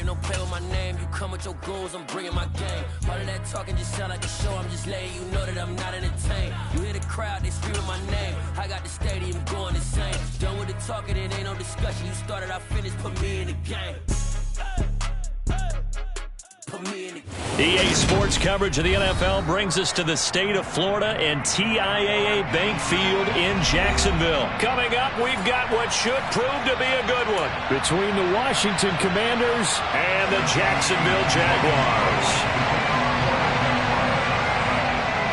game, don't play with my name. You come with your goons, I'm bringing my game. All of that talking just sound like a show, I'm just letting you know that I'm not entertained. You hear the crowd, they screaming my name. I got the stadium going insane. Done with the talking, it ain't no discussion. You started, I finished, put me in the game. EA Sports coverage of the NFL brings us to the state of Florida and TIAA Bank Field in Jacksonville. Coming up, we've got what should prove to be a good one between the Washington Commanders and the Jacksonville Jaguars.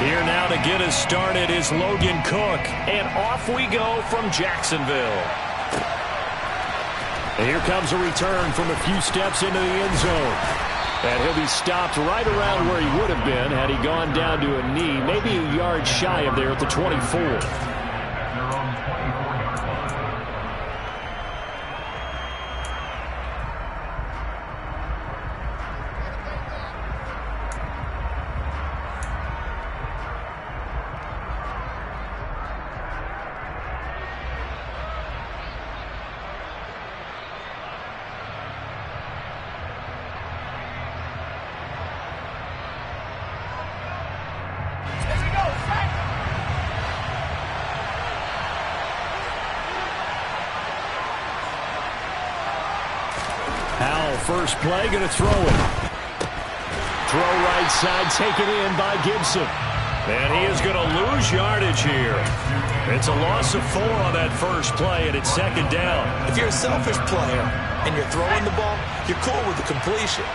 Here now to get us started is Logan Cook, and off we go from Jacksonville. And here comes a return from a few steps into the end zone. And he'll be stopped right around where he would have been had he gone down to a knee, maybe a yard shy of there at the 24. First play, going to throw it. Throw right side, taken in by Gibson. And he is going to lose yardage here. It's a loss of 4 on that first play, and it's second down. If you're a selfish player and you're throwing the ball, you're cool with the completion.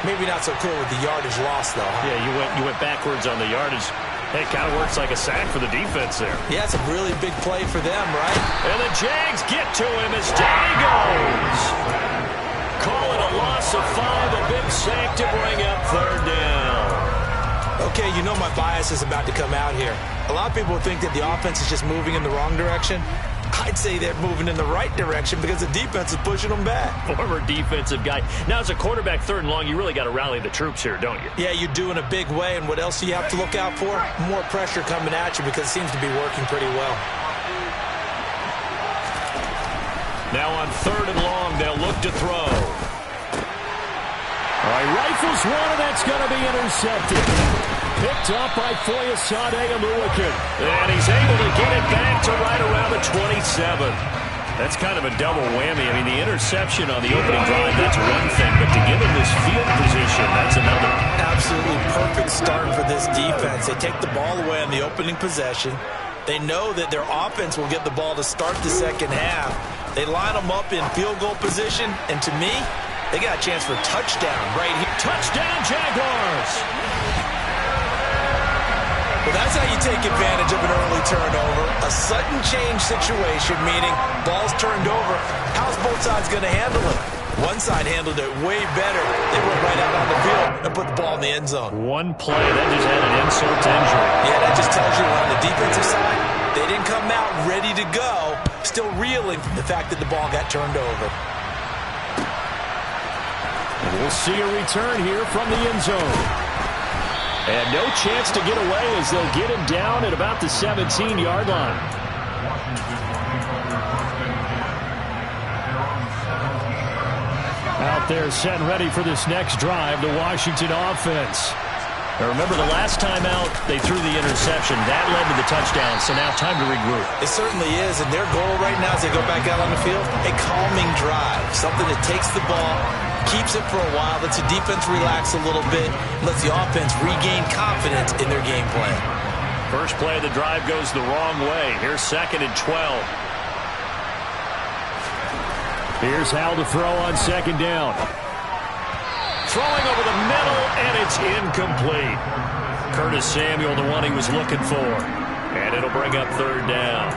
Maybe not so cool with the yardage loss, though. Huh? Yeah, you went backwards on the yardage. It kind of works like a sack for the defense there. Yeah, it's a really big play for them, right? And the Jags get to him as down he goes. Call it a loss of 5, a big sack to bring up third down. Okay, you know my bias is about to come out here. A lot of people think that the offense is just moving in the wrong direction. I'd say they're moving in the right direction because the defense is pushing them back. Former defensive guy. Now, as a quarterback, third and long, you really got to rally the troops here, don't you? Yeah, you do in a big way. And what else do you have to look out for? More pressure coming at you because it seems to be working pretty well. Now on third and long, they'll look to throw. All right, rifles one, and that's going to be intercepted. Picked up by Foyesade Oluwakin. And he's able to get it back to right around the 27. That's kind of a double whammy. I mean, the interception on the opening drive, that's one thing. But to give him this field position, that's another. Absolutely perfect start for this defense. They take the ball away on the opening possession. They know that their offense will get the ball to start the second half. They line them up in field goal position. And to me, they got a chance for a touchdown right here. Touchdown, Jaguars! Well, that's how you take advantage of an early turnover. A sudden change situation, meaning ball's turned over. How's both sides going to handle it? One side handled it way better. They went right out on the field and put the ball in the end zone. One play, that just had an insult to injury. Yeah, that just tells you on the defensive side, they didn't come out ready to go, still reeling from the fact that the ball got turned over. And we'll see a return here from the end zone. And no chance to get away as they'll get him down at about the 17-yard line. Out there set and ready for this next drive, the Washington offense. Now remember, the last time out, they threw the interception. That led to the touchdown, so now time to regroup. It certainly is, and their goal right now as they go back out on the field, a calming drive, something that takes the ball, keeps it for a while, lets the defense relax a little bit, lets the offense regain confidence in their game plan. First play of the drive goes the wrong way. Here's second and 12. Here's Hal to throw on second down. Throwing over the middle, and it's incomplete. Curtis Samuel, the one he was looking for. And it'll bring up third down.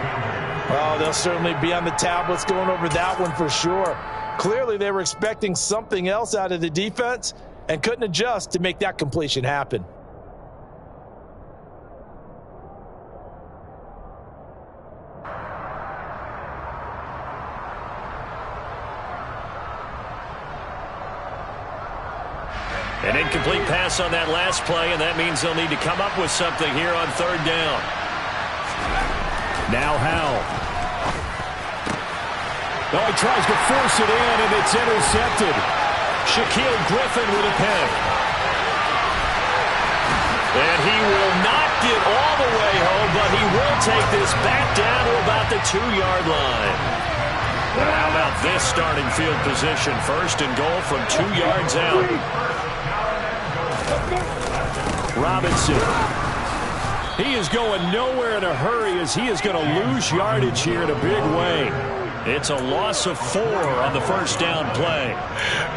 Oh, they'll certainly be on the tablets going over that one for sure. Clearly, they were expecting something else out of the defense and couldn't adjust to make that completion happen. An incomplete pass on that last play, and that means they'll need to come up with something here on third down. Now Howell. Oh, he tries to force it in, and it's intercepted. Shaquille Griffin with a pick. And he will not get all the way home, but he will take this back down to about the 2-yard line. And how about this starting field position? First and goal from 2 yards out. Robinson. He is going nowhere in a hurry as he is going to lose yardage here in a big way. It's a loss of 4 on the first down play.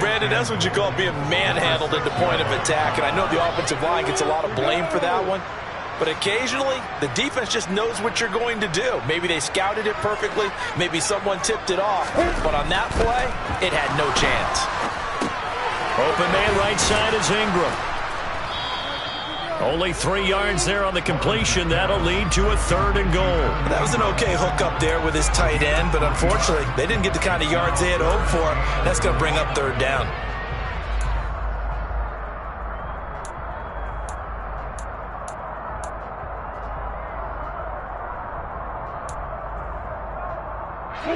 Brandon, that's what you call being manhandled at the point of attack. And I know the offensive line gets a lot of blame for that one. But occasionally, the defense just knows what you're going to do. Maybe they scouted it perfectly. Maybe someone tipped it off. But on that play, it had no chance. Open man right side is Ingram. Only 3 yards there on the completion. That'll lead to a 3rd and goal. That was an okay hookup there with his tight end, but unfortunately, they didn't get the kind of yards they had hoped for. That's going to bring up 3rd down.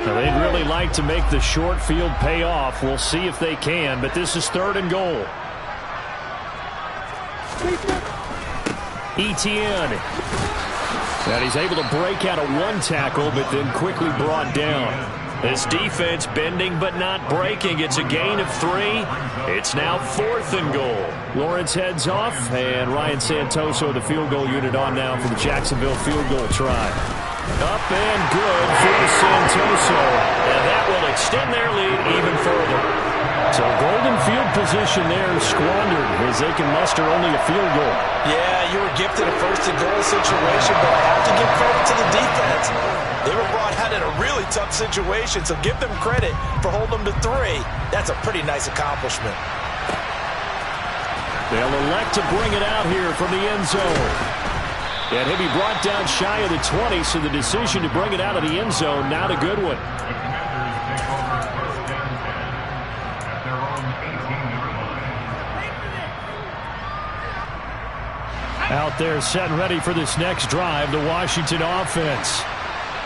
Now, they'd really like to make the short field pay off. We'll see if they can, but this is 3rd and goal. Etienne. And he's able to break out of 1 tackle, but then quickly brought down. This defense bending but not breaking. It's a gain of 3. It's now 4th and goal. Lawrence heads off, and Ryan Santoso, the field goal unit, on now for the Jacksonville field goal try. Up and good for Santoso. And that will extend their lead even further. So golden field position there squandered as they can muster only a field goal. Yeah, you were gifted a 1st and goal situation, but I have to give credit to the defense. They were brought out in a really tough situation, so give them credit for holding them to 3. That's a pretty nice accomplishment. They'll elect to bring it out here from the end zone. And he'll be brought down shy of the 20, so the decision to bring it out of the end zone, not a good one. Out there set and ready for this next drive, the Washington offense.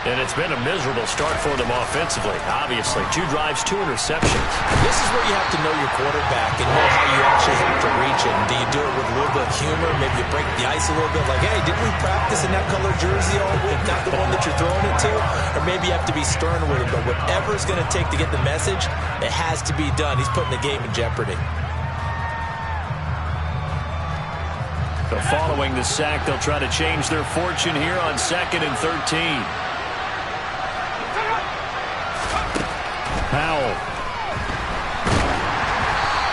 And it's been a miserable start for them offensively. Obviously, 2 drives, 2 interceptions. This is where you have to know your quarterback and know how you actually have to reach him. Do you do it with a little bit of humor? Maybe you break the ice a little bit like, hey, didn't we practice in that color jersey all week, not the one that you're throwing it to? Or maybe you have to be stern with it. But whatever it's going to take to get the message, it has to be done. He's putting the game in jeopardy. So following the sack, they'll try to change their fortune here on 2nd and 13. Powell.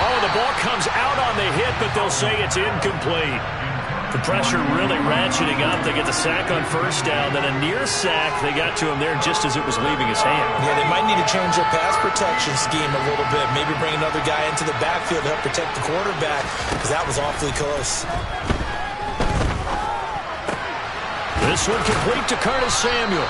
Oh, the ball comes out on the hit, but they'll say it's incomplete. The pressure really ratcheting up. They get the sack on 1st down, then a near sack. They got to him there just as it was leaving his hand. Yeah, they might need to change their pass protection scheme a little bit. Maybe bring another guy into the backfield to help protect the quarterback, because that was awfully close. This one complete to Curtis Samuel.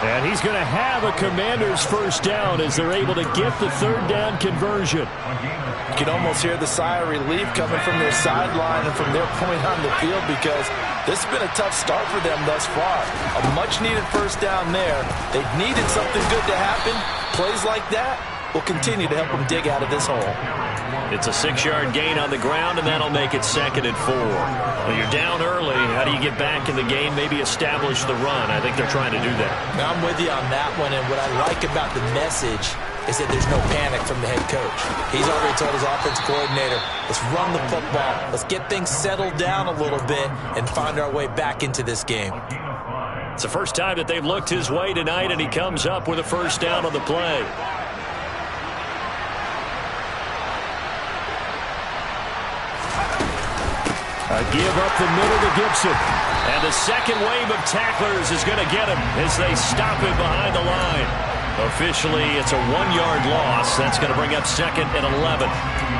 And he's going to have a Commanders 1st down as they're able to get the 3rd down conversion. You can almost hear the sigh of relief coming from their sideline and from their point on the field, because this has been a tough start for them thus far. A much-needed 1st down there. They've needed something good to happen. Plays like that will continue to help them dig out of this hole. It's a 6-yard gain on the ground, and that'll make it 2nd and 4. Well, you're down early. How do you get back in the game? Maybe establish the run. I think they're trying to do that. Now, I'm with you on that one, and what I like about the message is that there's no panic from the head coach. He's already told his offensive coordinator, let's run the football. Let's get things settled down a little bit and find our way back into this game. It's the first time that they've looked his way tonight, and he comes up with a 1st down on the play. A give up the middle to Gibson. And the second wave of tacklers is going to get him as they stop him behind the line. Officially, it's a 1-yard loss. That's going to bring up 2nd and 11.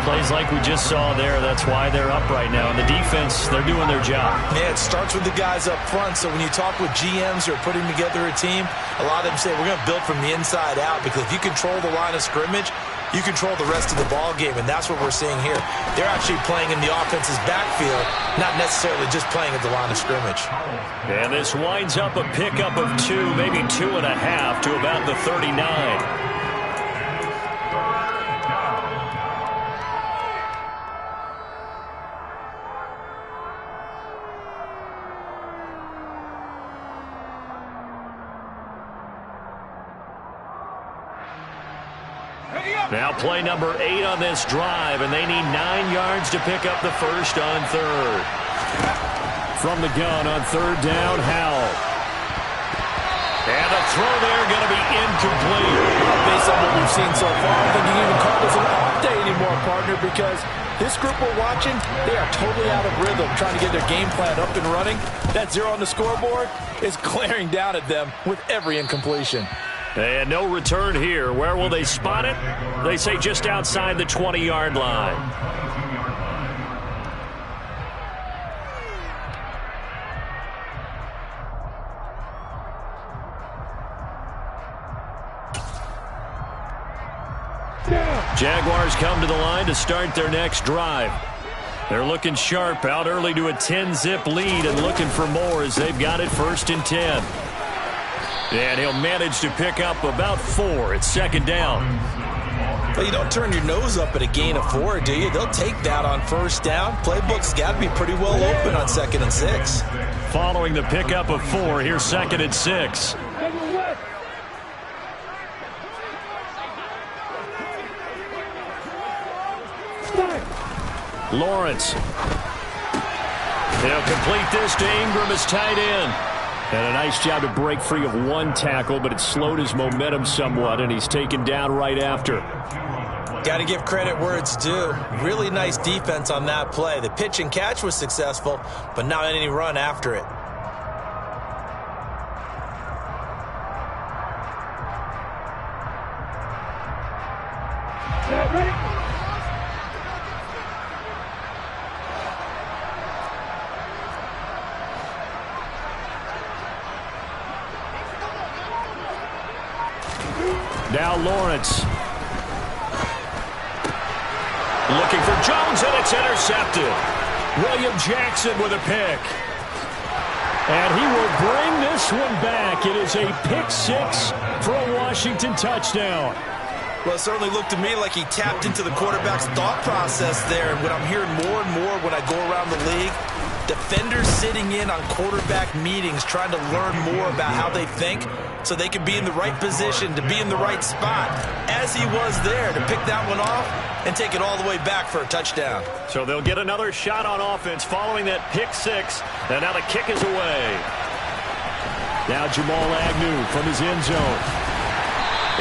Plays like we just saw there. That's why they're up right now. And the defense, they're doing their job. Yeah, it starts with the guys up front. So when you talk with GMs who are putting together a team, a lot of them say we're going to build from the inside out, because if you control the line of scrimmage, you control the rest of the ball game, and that's what we're seeing here. They're actually playing in the offense's backfield, not necessarily just playing at the line of scrimmage. And this winds up a pickup of 2, maybe 2.5 to about the 39. Now play number 8 on this drive, and they need 9 yards to pick up the first on third. From the gun on third down, Howell. And the throw there going to be incomplete. Based on what we've seen so far, I don't think you can even call this an off day anymore, partner, because this group we're watching, they are totally out of rhythm, trying to get their game plan up and running. That 0 on the scoreboard is glaring down at them with every incompletion. And no return here. Where will they spot it? They say just outside the 20-yard line. Jaguars come to the line to start their next drive. They're looking sharp, out early to a 10-zip lead and looking for more as they've got it 1st and 10. And he'll manage to pick up about 4 at second down. Well, you don't turn your nose up at a gain of 4, do you? They'll take that on first down. Playbook's got to be pretty well open on 2nd and 6. Following the pickup of 4, here's 2nd and 6. Lawrence. They'll complete this to Ingram as tight end. And a nice job to break free of 1 tackle, but it slowed his momentum somewhat, and he's taken down right after. Got to give credit where it's due. Really nice defense on that play. The pitch and catch was successful, but not any run after it. Now Lawrence. Looking for Jones, and it's intercepted. William Jackson with a pick. And he will bring this one back. It is a pick 6 for a Washington touchdown. Well, it certainly looked to me like he tapped into the quarterback's thought process there. And what I'm hearing more and more when I go around the league, defenders sitting in on quarterback meetings trying to learn more about how they think so they can be in the right position to be in the right spot, as he was there to pick that one off and take it all the way back for a touchdown. So they'll get another shot on offense following that pick 6, and now the kick is away. Now Jamal Agnew from his end zone.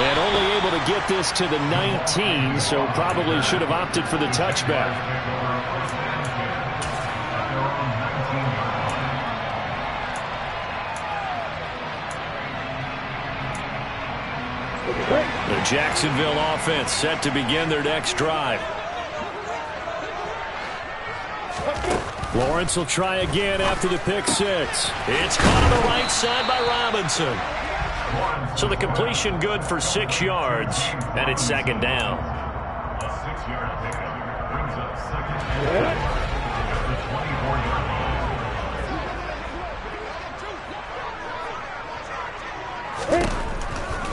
And only able to get this to the 19, so probably should have opted for the touchback. The Jacksonville offense set to begin their next drive. Lawrence will try again after the pick 6. It's caught on the right side by Robinson. So the completion good for 6 yards, and it's second down. A 6-yard pickup brings up second down.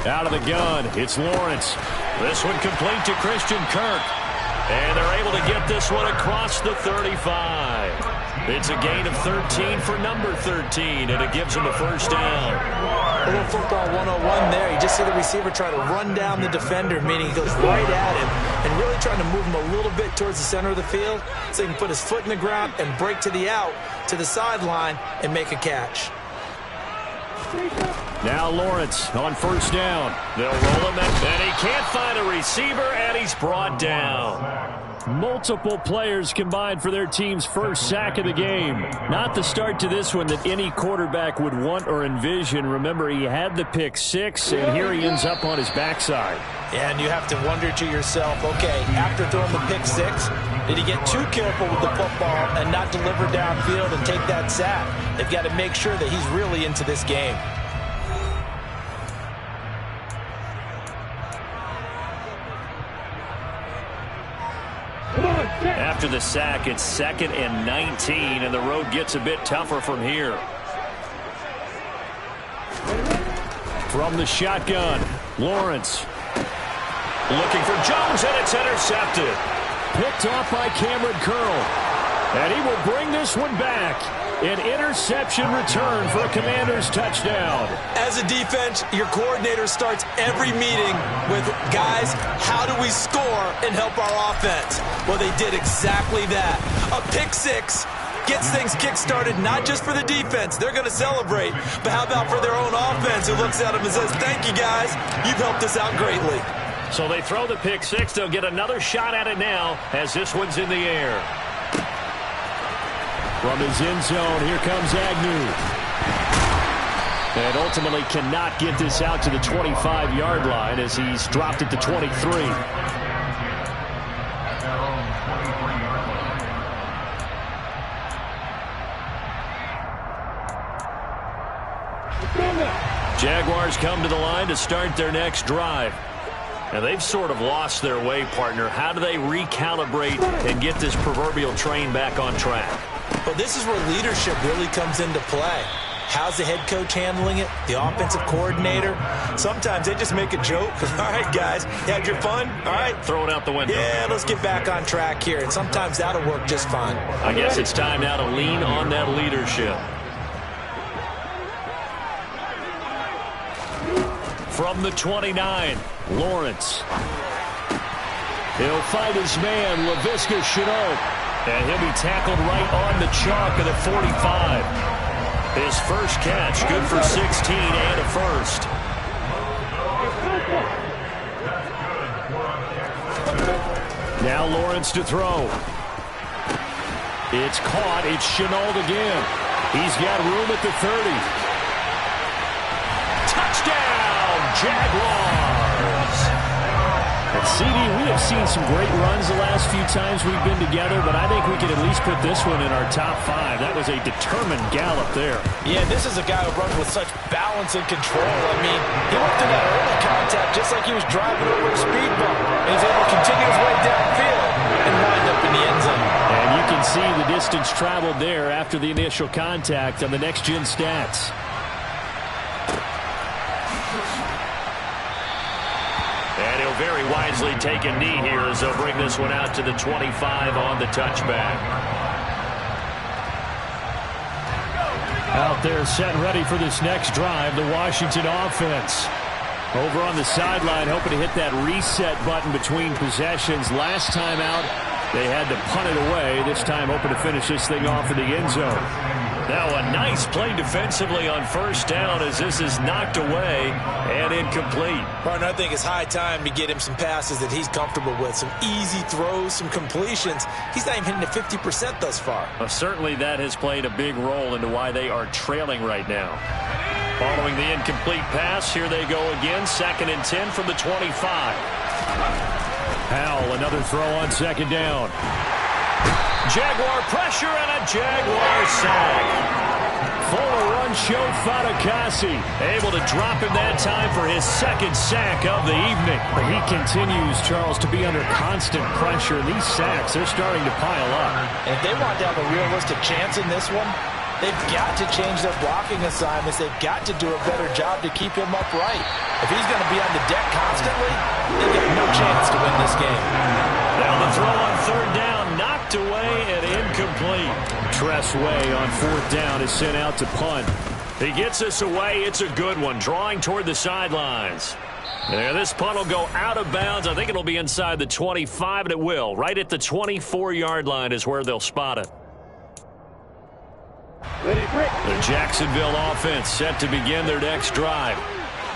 Out of the gun, it's Lawrence. This one complete to Christian Kirk. And they're able to get this one across the 35. It's a gain of 13 for number 13, and it gives him a first down. A little football 101 there. You just see the receiver try to run down the defender, meaning he goes right at him and really trying to move him a little bit towards the center of the field so he can put his foot in the ground and break to the out, to the sideline, and make a catch. Now Lawrence on first down. They'll roll him, and he can't find a receiver, and he's brought down. Multiple players combined for their team's first sack of the game. Not the start to this one that any quarterback would want or envision. Remember, he had the pick 6, and here he ends up on his backside. And you have to wonder to yourself, okay, after throwing the pick 6, did he get too careful with the football and not deliver downfield and take that sack? They've got to make sure that he's really into this game. After the sack, it's 2nd and 19, and the road gets a bit tougher from here. From the shotgun, Lawrence. Looking for Jones, and it's intercepted. Picked off by Cameron Curl. And he will bring this one back. An interception return for a Commanders touchdown. As a defense, your coordinator starts every meeting with, guys, how do we score and help our offense? Well, they did exactly that. A pick six gets things kick-started, not just for the defense. They're going to celebrate. But how about for their own offense, who looks at them and says, thank you, guys. You've helped us out greatly. So they throw the pick six. They'll get another shot at it now as this one's in the air. From his end zone, here comes Agnew. And ultimately cannot get this out to the 25-yard line as he's dropped it to 23. Jaguars come to the line to start their next drive. And they've sort of lost their way, partner. How do they recalibrate and get this proverbial train back on track? Well, this is where leadership really comes into play. How's the head coach handling it? The offensive coordinator? Sometimes they just make a joke. All right, guys, you had your fun? All right. Throw it out the window. Yeah, let's get back on track here. And sometimes that'll work just fine. I guess it's time now to lean on that leadership. From the 29, Lawrence. He'll fight his man, Laviska Shenault. And he'll be tackled right on the chalk of the 45. His first catch, good for 16 and a first. Now Lawrence to throw. It's caught. It's Shenault again. He's got room at the 30. Touchdown, Jaguars! And CD, we have seen some great runs the last few times we've been together, but I think we can at least put this one in our top 5. That was a determined gallop there. Yeah, this is a guy who runs with such balance and control. I mean, he went through that early contact just like he was driving over a speed bump. And he's able to continue his way downfield and wind up in the end zone. And you can see the distance traveled there after the initial contact on the next-gen stats. And he'll very wisely take a knee here as they'll bring this one out to the 25 on the touchback. Out there set and ready for this next drive, the Washington offense. Over on the sideline, hoping to hit that reset button between possessions. Last time out, they had to punt it away. This time, hoping to finish this thing off in the end zone. Now a nice play defensively on first down as this is knocked away and incomplete. Partner, I think it's high time to get him some passes that he's comfortable with. Some easy throws, some completions. He's not even hitting at 50% thus far. Well, certainly that has played a big role into why they are trailing right now. Following the incomplete pass, here they go again. 2nd and 10 from the 25. Howell, another throw on 2nd down. Jaguar pressure and a Jaguar sack. Full run show Fatukasi. Able to drop him that time for his 2nd sack of the evening. But he continues, Charles, to be under constant pressure. These sacks, they're starting to pile up. And if they want to have a realistic chance in this one, they've got to change their blocking assignments. They've got to do a better job to keep him upright. If he's going to be on the deck constantly, they've got no chance to win this game. Now the throw on 3rd down, knocked away and incomplete. Tress Way on 4th down is sent out to punt. He gets this away. It's a good one, drawing toward the sidelines. And this punt will go out of bounds. I think it'll be inside the 25, and it will. Right at the 24-yard line is where they'll spot it. The Jacksonville offense set to begin their next drive.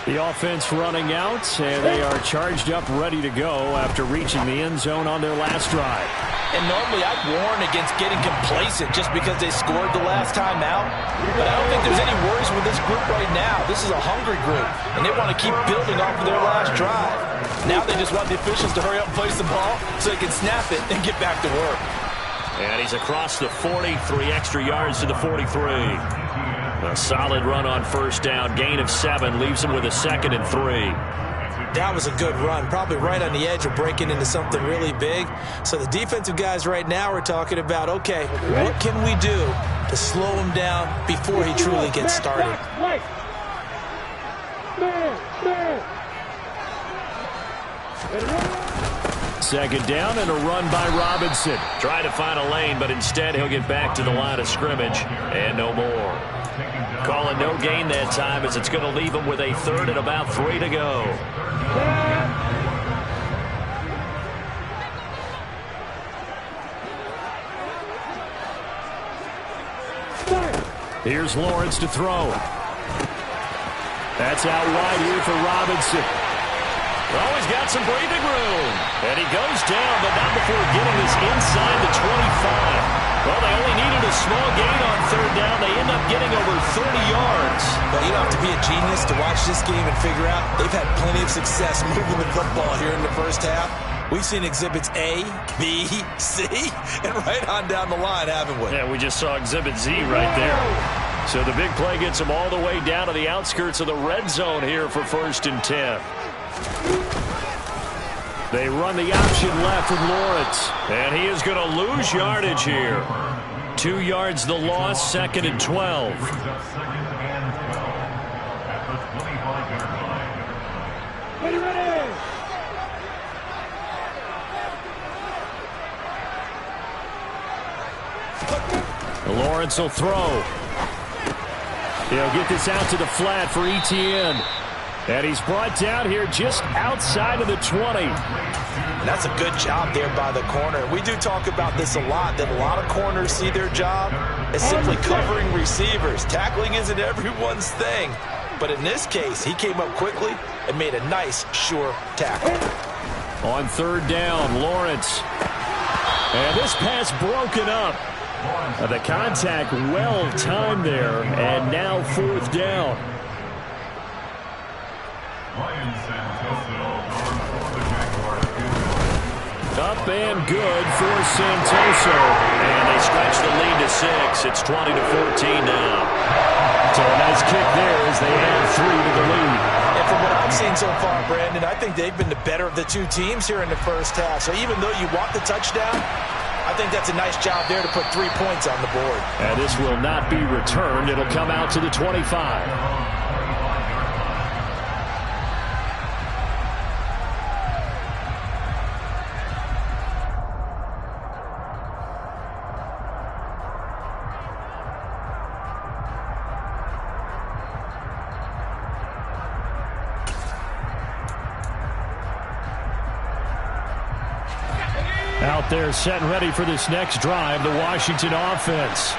The offense running out, and they are charged up, ready to go after reaching the end zone on their last drive. And normally I'd warn against getting complacent just because they scored the last time out. But I don't think there's any worries with this group right now. This is a hungry group, and they want to keep building off of their last drive. Now they just want the officials to hurry up and place the ball so they can snap it and get back to work. And he's across the 40, 3 extra yards to the 43. A solid run on 1st down, gain of 7, leaves him with a 2nd and 3. That was a good run, probably right on the edge of breaking into something really big. So the defensive guys right now are talking about, okay, what can we do to slow him down before he truly gets started? Second down and a run by Robinson. Trying to find a lane, but instead he'll get back to the line of scrimmage and no more. Calling no gain that time as it's going to leave him with a third and about 3 to go. Here's Lawrence to throw. That's out wide here for Robinson. Oh, he's got some breathing room. And he goes down, but not before getting this inside the 25. Well, they only needed a small gain on third down. They end up getting over 30 yards. Well, you don't have to be a genius to watch this game and figure out they've had plenty of success moving the football here in the first half. We've seen exhibits A, B, C, and right on down the line, haven't we? Yeah, we just saw exhibit Z right there. So the big play gets them all the way down to the outskirts of the red zone here for 1st and 10. They run the option left with Lawrence. And he is going to lose yardage here. 2 yards the loss, 2nd and 12. Brings up 2nd and 12 at the 25-yard line. Lawrence will throw. He'll get this out to the flat for Etienne. And he's brought down here just outside of the 20. And that's a good job there by the corner. We do talk about this a lot, that a lot of corners see their job as simply covering receivers. Tackling isn't everyone's thing. But in this case, he came up quickly and made a nice, sure tackle. On 3rd down, Lawrence. And this pass broken up. The contact well timed there, and now 4th down. Up and good for Santoso. And they stretch the lead to 6. It's 20-14 now. So a nice kick there as they add 3 to the lead. And from what I've seen so far, Brandon, I think they've been the better of the two teams here in the first half. So even though you want the touchdown, I think that's a nice job there to put 3 points on the board. And this will not be returned. It'll come out to the 25. Out there set and ready for this next drive, the Washington offense.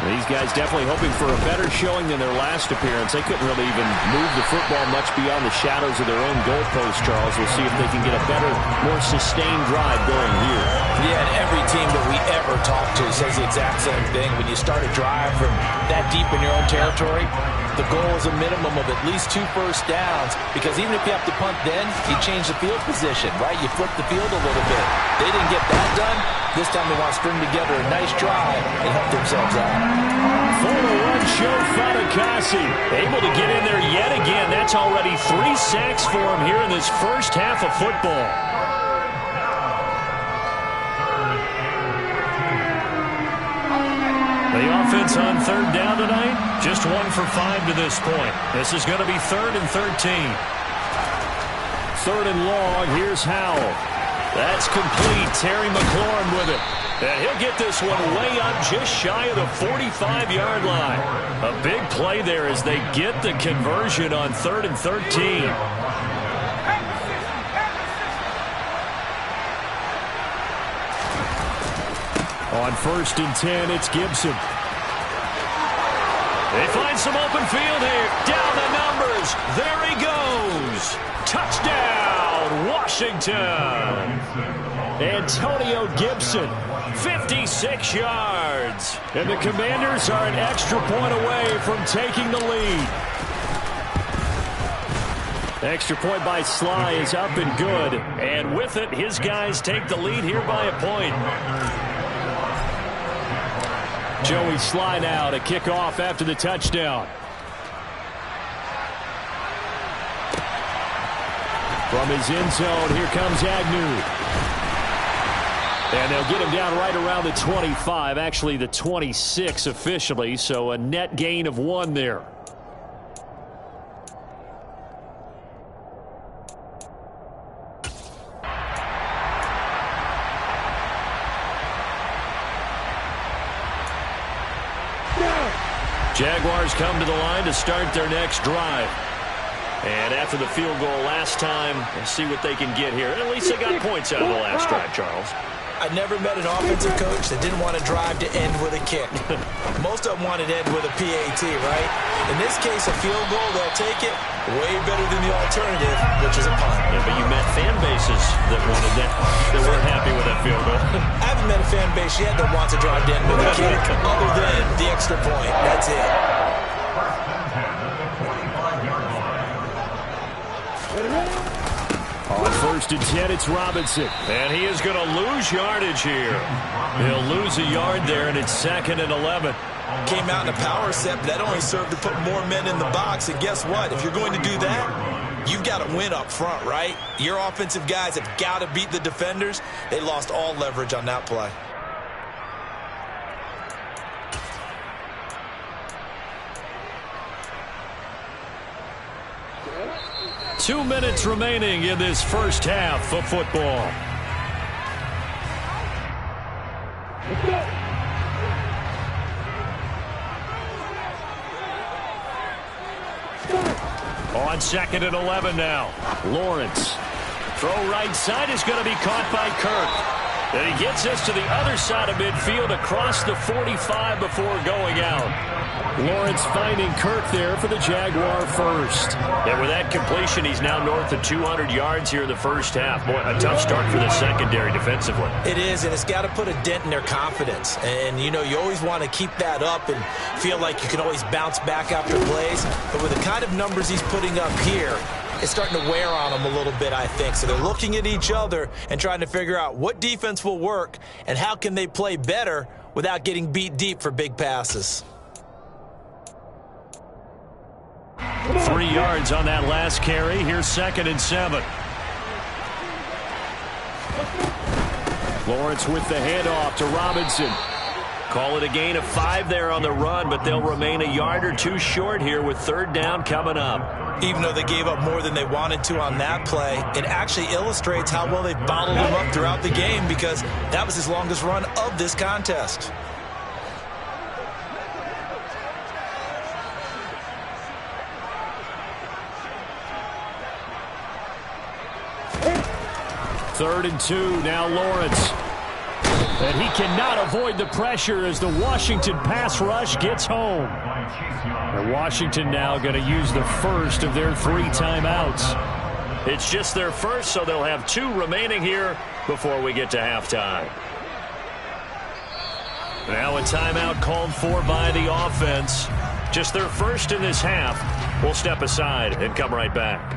These guys definitely hoping for a better showing than their last appearance. They couldn't really even move the football much beyond the shadows of their own goalpost, Charles. We'll see if they can get a better, more sustained drive going here. Yeah, and every team that we ever talk to says the exact same thing. When you start a drive from that deep in your own territory, the goal is a minimum of at least 2 first downs, because even if you have to punt then, you change the field position, right? You flip the field a little bit. They didn't get that done. This time they want to string together a nice drive and help themselves out. For the run show, Fatukasi able to get in there yet again. That's already 3 sacks for him here in this first half of football. The offense on 3rd down tonight, just 1 for 5 to this point. This is going to be 3rd and 13. 3rd and long, here's Howell. That's complete. Terry McLaurin with it. And he'll get this one way up just shy of the 45-yard line. A big play there as they get the conversion on 3rd and 13. On 1st and 10, it's Gibson. They find some open field here. Down the numbers. There he goes. Touchdown, Washington. Antonio Gibson. 56 yards. And the Commanders are an extra point away from taking the lead. Extra point by Sly is up and good. And with it, his guys take the lead here by a point. Joey Sly now to kick off after the touchdown. From his end zone, here comes Agnew. And they'll get him down right around the 25, actually the 26 officially, so a net gain of 1 there. Jaguars come to the line to start their next drive. And after the field goal last time, we'll see what they can get here. At least they got points out of the last drive, Charles. I never met an offensive coach that didn't want to drive to end with a kick. Most of them wanted to end with a PAT, right? In this case, a field goal, they'll take it. Way better than the alternative, which is a punt. Yeah, but you met fan bases that wanted that weren't happy with that field goal. I haven't met a fan base yet that wants to drive to end with a kick, other than the extra point. That's it. On 1st and 10, it's Robinson. And he is going to lose yardage here. He'll lose a yard there, and it's 2nd and 11. Came out in a power set, but that only served to put more men in the box. And guess what? If you're going to do that, you've got to win up front, right? Your offensive guys have got to beat the defenders. They lost all leverage on that play. Two minutes remaining in this first half of football. On 2nd and 11 now. Lawrence. Throw right side is going to be caught by Kirk. And he gets us to the other side of midfield across the 45 before going out. Lawrence finding Kirk there for the Jaguar first. And with that completion, he's now north of 200 yards here in the first half. Boy, a tough start for the secondary defensively. It is, and it's got to put a dent in their confidence. And, you know, you always want to keep that up and feel like you can always bounce back after plays. But with the kind of numbers he's putting up here, it's starting to wear on them a little bit, I think. So they're looking at each other and trying to figure out what defense will work and how can they play better without getting beat deep for big passes. 3 yards on that last carry. Here's 2nd and 7. Lawrence with the handoff to Robinson. Call it a gain of 5 there on the run, but they'll remain a yard or two short here with 3rd down coming up. Even though they gave up more than they wanted to on that play, it actually illustrates how well they've bottled him up throughout the game because that was his longest run of this contest. Third and 2, now Lawrence. And he cannot avoid the pressure as the Washington pass rush gets home. And Washington now going to use the first of their 3 timeouts. It's just their first, so they'll have 2 remaining here before we get to halftime. Now a timeout called for by the offense. Just their first in this half. We'll step aside and come right back.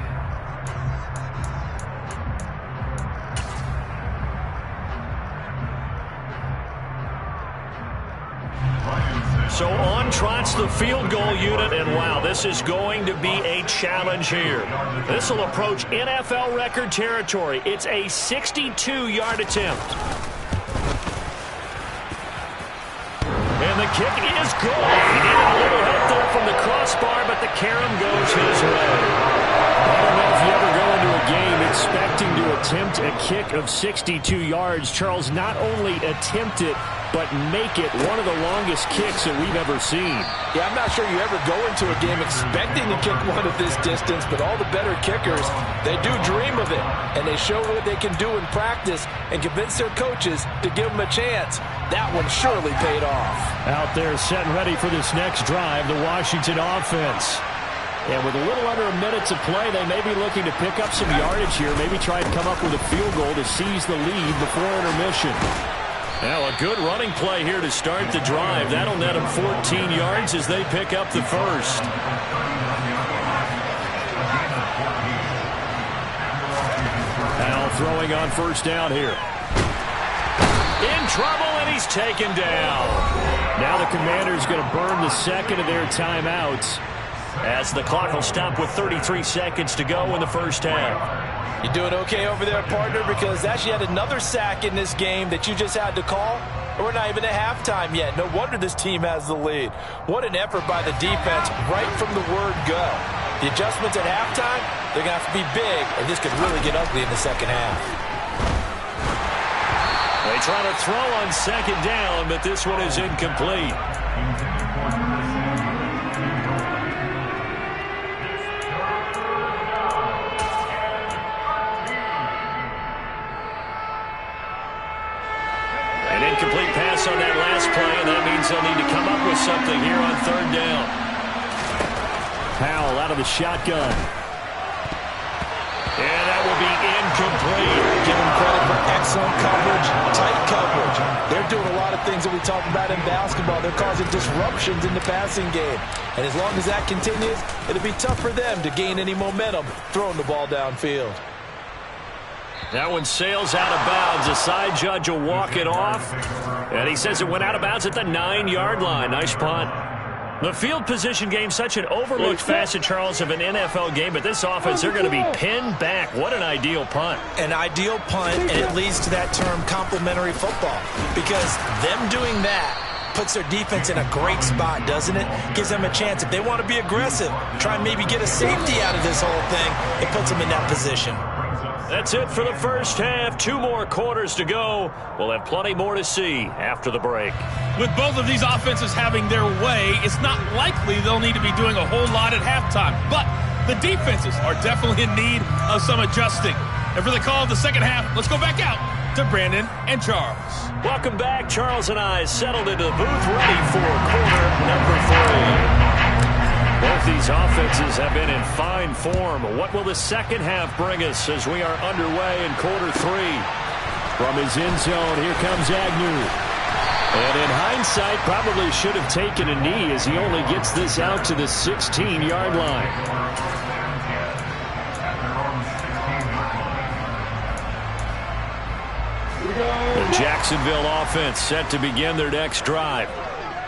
So on trots the field goal unit, and wow, this is going to be a challenge here. This will approach NFL record territory. It's a 62-yard attempt. And the kick is good. He needed a little help there from the crossbar, but the carom goes his way. I don't know if you ever go into a game expecting to attempt a kick of 62 yards. Charles, not only attempt it, but make it one of the longest kicks that we've ever seen. Yeah, I'm not sure you ever go into a game expecting to kick one of this distance, but all the better kickers, they do dream of it, and they show what they can do in practice and convince their coaches to give them a chance. That one surely paid off. Out there set and ready for this next drive, the Washington offense. And with a little under a minute to play, they may be looking to pick up some yardage here, maybe try and come up with a field goal to seize the lead before intermission. Now a good running play here to start the drive. That'll net them 14 yards as they pick up the first. Now throwing on first down here. In trouble, and he's taken down. Now the Commanders going to burn the second of their timeouts, as the clock will stop with 33 seconds to go in the first half. You doing okay over there, partner? Because that's yet another sack in this game that you just had to call. We're not even at halftime yet. No wonder this team has the lead. What an effort by the defense right from the word go. The adjustments at halftime, they're going to have to be big, and this could really get ugly in the second half. They try to throw on second down, but this one is incomplete. incomplete pass on that last play, and that means they'll need to come up with something here on third down. Powell out of the shotgun. And that will be incomplete. Give them credit for excellent coverage, tight coverage. They're doing a lot of things that we talk about in basketball. They're causing disruptions in the passing game. And as long as that continues, it'll be tough for them to gain any momentum throwing the ball downfield. That one sails out of bounds. The side judge will walk it off. And he says it went out of bounds at the 9-yard line. Nice punt. The field position game, such an overlooked facet, Charles, of an NFL game. But this offense, they're going to be pinned back. What an ideal punt. An ideal punt, and it leads to that term complementary football. Because them doing that puts their defense in a great spot, doesn't it? Gives them a chance. If they want to be aggressive, try and maybe get a safety out of this whole thing, it puts them in that position. That's it for the first half. 2 more quarters to go. We'll have plenty more to see after the break. With both of these offenses having their way, it's not likely they'll need to be doing a whole lot at halftime. But the defenses are definitely in need of some adjusting. And for the call of the second half, let's go back out to Brandon and Charles. Welcome back. Charles and I settled into the booth ready for quarter number 3. Both these offenses have been in fine form. What will the second half bring us as we are underway in quarter 3? From his end zone, here comes Agnew. And in hindsight, probably should have taken a knee as he only gets this out to the 16-yard line. The Jacksonville offense set to begin their next drive.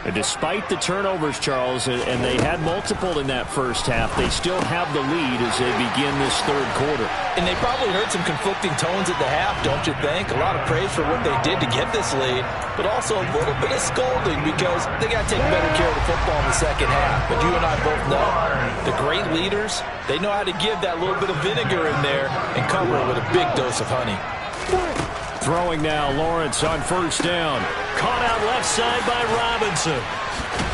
And despite the turnovers, Charles, and they had multiple in that first half, they still have the lead as they begin this third quarter. And they probably heard some conflicting tones at the half, don't you think? A lot of praise for what they did to get this lead, but also a little bit of scolding because they got to take better care of the football in the second half. But you and I both know the great leaders, they know how to give that little bit of vinegar in there and cover it with a big dose of honey. Throwing now, Lawrence on first down. Caught out left side by Robinson.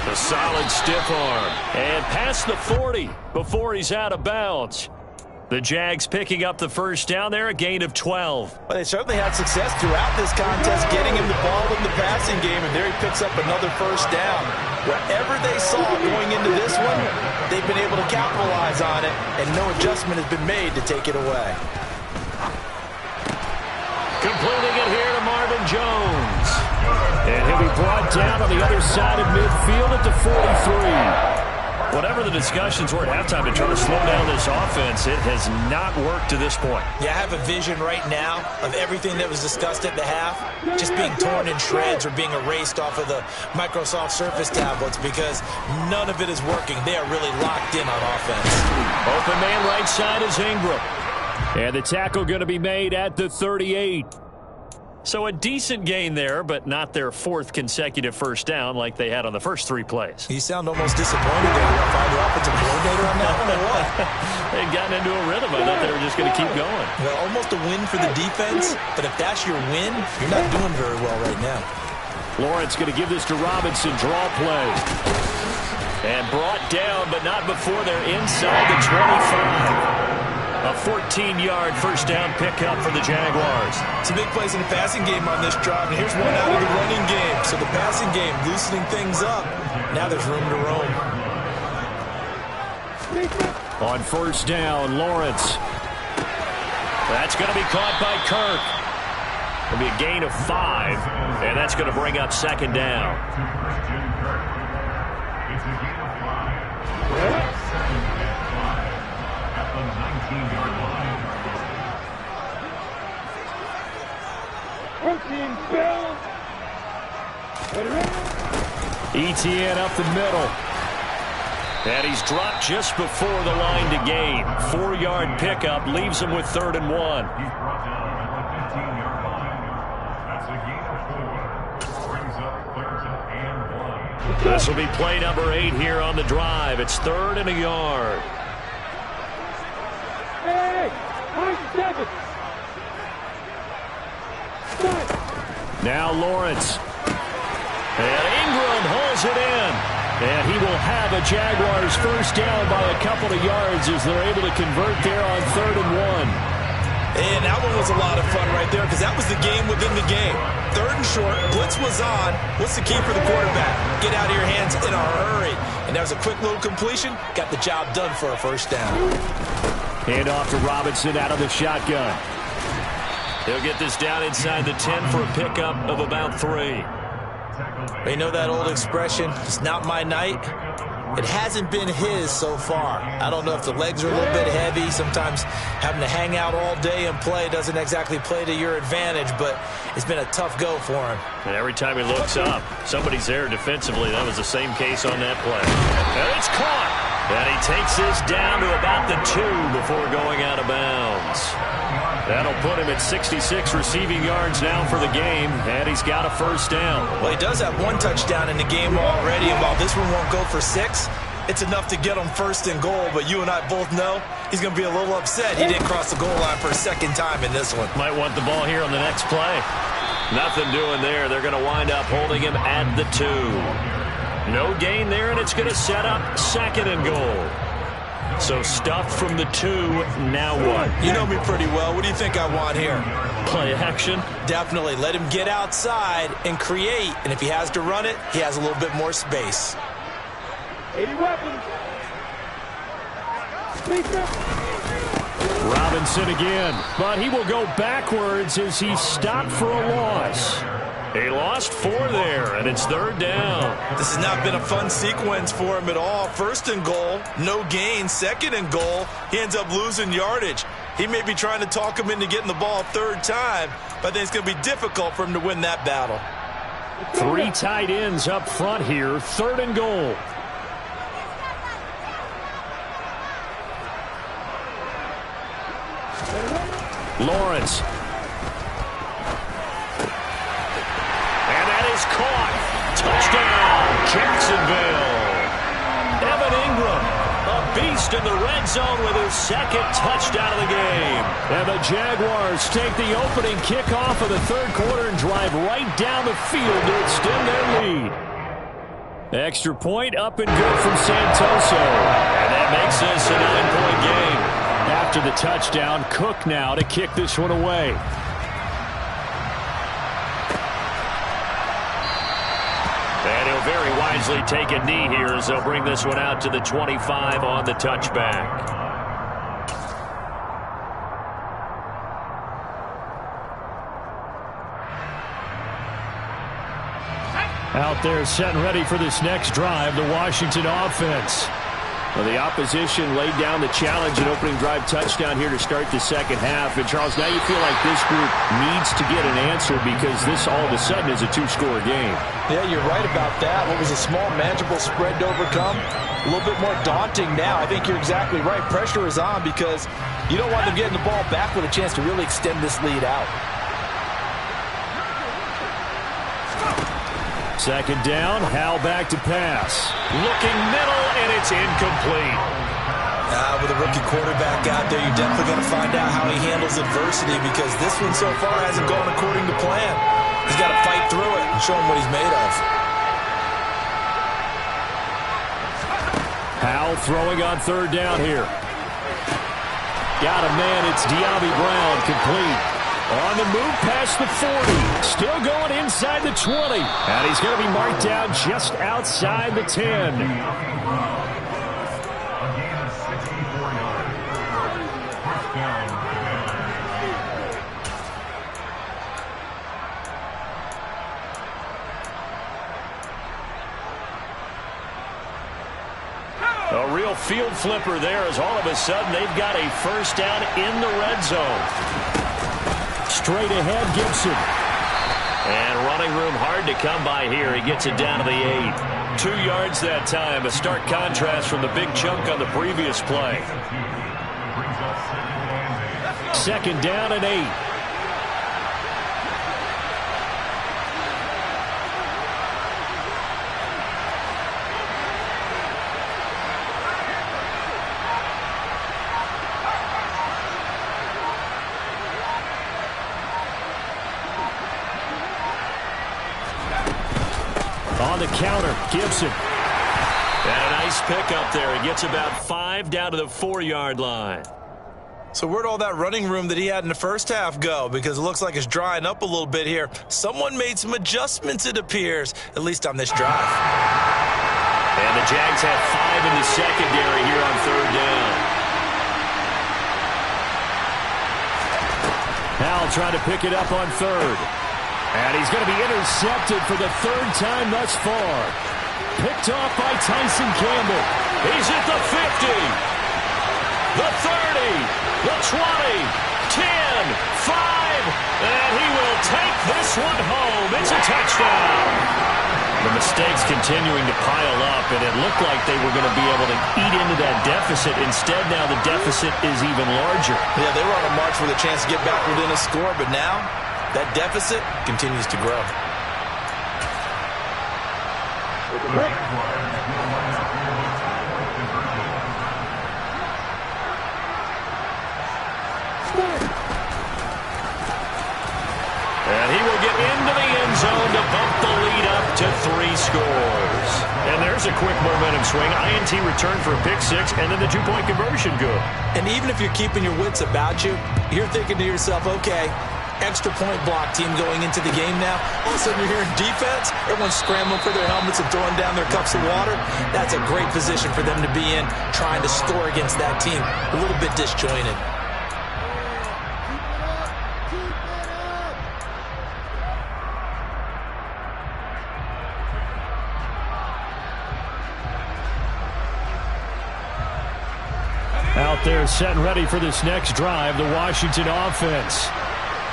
The solid stiff arm. And past the 40 before he's out of bounds. The Jags picking up the first down there, a gain of 12. Well, they certainly had success throughout this contest, getting him the ball in the passing game, and there he picks up another first down. Whatever they saw going into this one, they've been able to capitalize on it, and no adjustment has been made to take it away. Completing it here to Marvin Jones. And he'll be brought down on the other side of midfield at the 43. Whatever the discussions were at halftime to try to slow down this offense, it has not worked to this point. Yeah, I have a vision right now of everything that was discussed at the half just being torn in shreds or being erased off of the Microsoft Surface tablets because none of it is working. They are really locked in on offense. Open man right side is Ingram. And the tackle going to be made at the 38. So a decent gain there, but not their 4th consecutive first down like they had on the first 3 plays. You sound almost disappointed there. You find the offensive coordinator on that one or what? They'd gotten into a rhythm. I thought they were just going to keep going. Well, almost a win for the defense, but if that's your win, you're not doing very well right now. Lawrence going to give this to Robinson. Draw play. And brought down, but not before they're inside the 25. A 14-yard first down pickup for the Jaguars. Some big plays in the passing game on this drive, and here's one out of the running game. So the passing game loosening things up. Now there's room to roam. On first down, Lawrence. That's going to be caught by Kirk. It'll be a gain of 5, and that's going to bring up second down. It's a gain of 5. At the 19-yard line. ETN up the middle. And he's dropped just before the line to gain. 4-yard pickup leaves him with 3rd and 1. He's brought down at the 15-yard line. That's a gain of 4. Brings up 3rd and 1. This will be play number 8 here on the drive. It's 3rd and a yard. Now Lawrence. And Ingram holds it in. And he will have a Jaguars first down by a couple of yards as they're able to convert there on 3rd and 1. And that one was a lot of fun right there because that was the game within the game. 3rd and short, blitz was on. What's the key for the quarterback? Get out of your hands in a hurry. And that was a quick little completion. Got the job done for a first down. Hand off to Robinson out of the shotgun. He'll get this down inside the 10 for a pickup of about 3. You know that old expression, it's not my night? It hasn't been his so far. I don't know if the legs are a little bit heavy. Sometimes having to hang out all day and play doesn't exactly play to your advantage, but it's been a tough go for him. And every time he looks up, somebody's there defensively. That was the same case on that play. And it's caught. And he takes this down to about the 2 before going out of bounds. That'll put him at 66 receiving yards now for the game, and he's got a first down. Well, he does have 1 touchdown in the game already, and while this one won't go for 6, it's enough to get him 1st and goal, but you and I both know he's going to be a little upset he didn't cross the goal line for a 2nd time in this one. Might want the ball here on the next play. Nothing doing there. They're going to wind up holding him at the 2. No gain there, and it's going to set up 2nd and goal. So stuffed from the 2, now what? You know me pretty well. What do you think I want here? Play action? Definitely. Let him get outside and create. And if he has to run it, he has a little bit more space. 80 weapons. Robinson again, but he will go backwards as he stopped for a loss. He lost 4 there, and it's 3rd down. This has not been a fun sequence for him at all. 1st and goal, no gain. 2nd and goal, he ends up losing yardage. He may be trying to talk him into getting the ball 3rd time, but I think it's going to be difficult for him to win that battle. 3 tight ends up front here, 3rd and goal. Lawrence. Caught. Touchdown, Jacksonville. Evan Ingram, a beast in the red zone with his 2nd touchdown of the game. And the Jaguars take the opening kickoff of the 3rd quarter and drive right down the field to extend their lead. Extra point up and good from Santoso. And that makes this a 9-point game. After the touchdown, Cook now to kick this one away. And he'll very wisely take a knee here as they'll bring this one out to the 25 on the touchback. Out there set and ready for this next drive, the Washington offense. Well, the opposition laid down the challenge and opening drive touchdown here to start the 2nd half. And, Charles, now you feel like this group needs to get an answer because this all of a sudden is a 2-score game. Yeah, you're right about that. What was a small, manageable spread to overcome, a little bit more daunting now. I think you're exactly right. Pressure is on because you don't want them getting the ball back with a chance to really extend this lead out. 2nd down, Howell back to pass. Looking middle, and it's incomplete. With a rookie quarterback out there, you're definitely going to find out how he handles adversity because this one so far hasn't gone according to plan. He's got to fight through it and show him what he's made of. Howell throwing on 3rd down here. Got a man, it's De'Ami Brown, complete. On the move past the 40. Still going inside the 20. And he's going to be marked down just outside the 10. A real field flipper there as all of a sudden they've got a first down in the red zone. Straight ahead, Gibson. And running room hard to come by here. He gets it down to the 8. 2 yards that time. A stark contrast from the big chunk on the previous play. 2nd down and 8. On the counter, Gibson. And a nice pick up there. He gets about 5 down to the 4-yard line. So where'd all that running room that he had in the first half go? Because it looks like it's drying up a little bit here. Someone made some adjustments, it appears, at least on this drive. And the Jags have 5 in the secondary here on 3rd down. Now trying to pick it up on 3rd. And he's going to be intercepted for the 3rd time thus far. Picked off by Tyson Campbell. He's at the 50, the 30, the 20, 10, 5, and he will take this one home. It's a touchdown. The mistakes continuing to pile up, and it looked like they were going to be able to eat into that deficit. Instead, now the deficit is even larger. Yeah, they were on a march with a chance to get back within a score, but now that deficit continues to grow. And he will get into the end zone to bump the lead up to 3 scores. And there's a quick momentum swing. INT return for a pick-6, and then the 2-point conversion good. And even if you're keeping your wits about you, you're thinking to yourself, okay, extra point block team going into the game now. All of a sudden you're hearing defense. Everyone's scrambling for their helmets and throwing down their cups of water. That's a great position for them to be in, trying to score against that team. A little bit disjointed. Out there set and ready for this next drive, the Washington offense.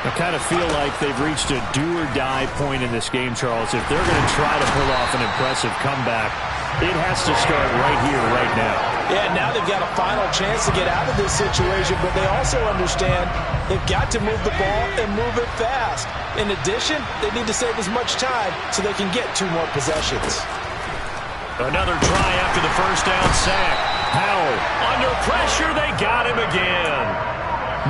I kind of feel like they've reached a do-or-die point in this game, Charles. If they're going to try to pull off an impressive comeback, it has to start right here, right now. Yeah, now they've got a final chance to get out of this situation, but they also understand they've got to move the ball and move it fast. In addition, they need to save as much time so they can get 2 more possessions. Another try after the first down sack. Powell under pressure. They got him again.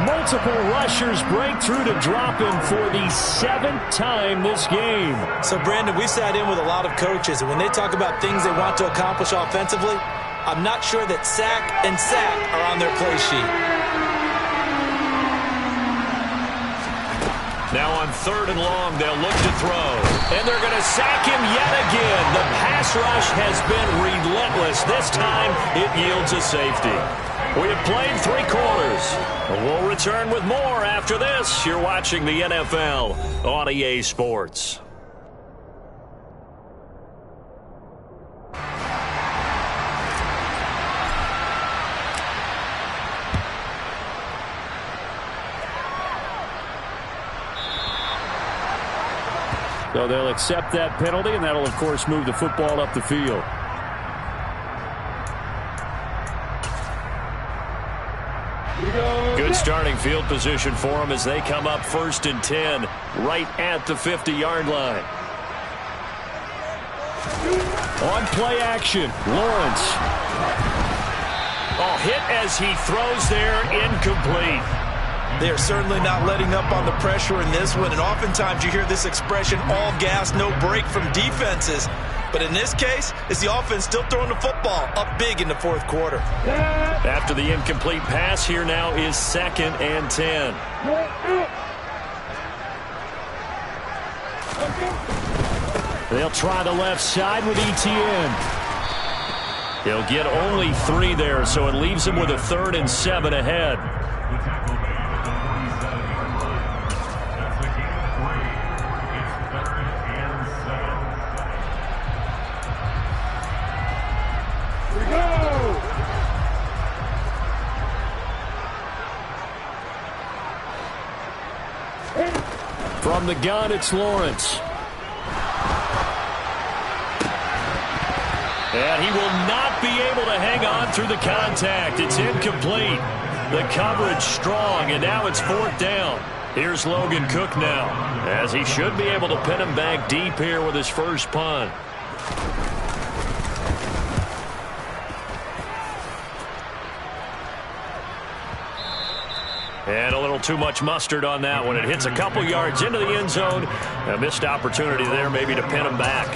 Multiple rushers break through to drop him for the 7th time this game. So, Brandon, we sat in with a lot of coaches, and when they talk about things they want to accomplish offensively, I'm not sure that sack and sack are on their play sheet. Now on 3rd and long, they'll look to throw. And they're going to sack him yet again. The pass rush has been relentless. This time, it yields a safety. We have played 3 quarters. We'll return with more after this. You're watching the NFL on EA Sports. So they'll accept that penalty, and that'll, of course, move the football up the field. Good starting field position for them as they come up 1st and 10 right at the 50-yard line. On play action, Lawrence. Oh, hit as he throws there, incomplete. They are certainly not letting up on the pressure in this one, and oftentimes you hear this expression, all gas, no break from defenses. But in this case, it's the offense still throwing the football up big in the 4th quarter. After the incomplete pass, here now is 2nd and 10. They'll try the left side with ETN. He'll get only 3 there, so it leaves him with a 3rd and 7 ahead. From the gun, it's Lawrence. And he will not be able to hang on through the contact. It's incomplete. The coverage strong, and now it's 4th down. Here's Logan Cook now, as he should be able to pin him back deep here with his first punt. And a little too much mustard on that one. It hits a couple yards into the end zone. A missed opportunity there maybe to pin him back.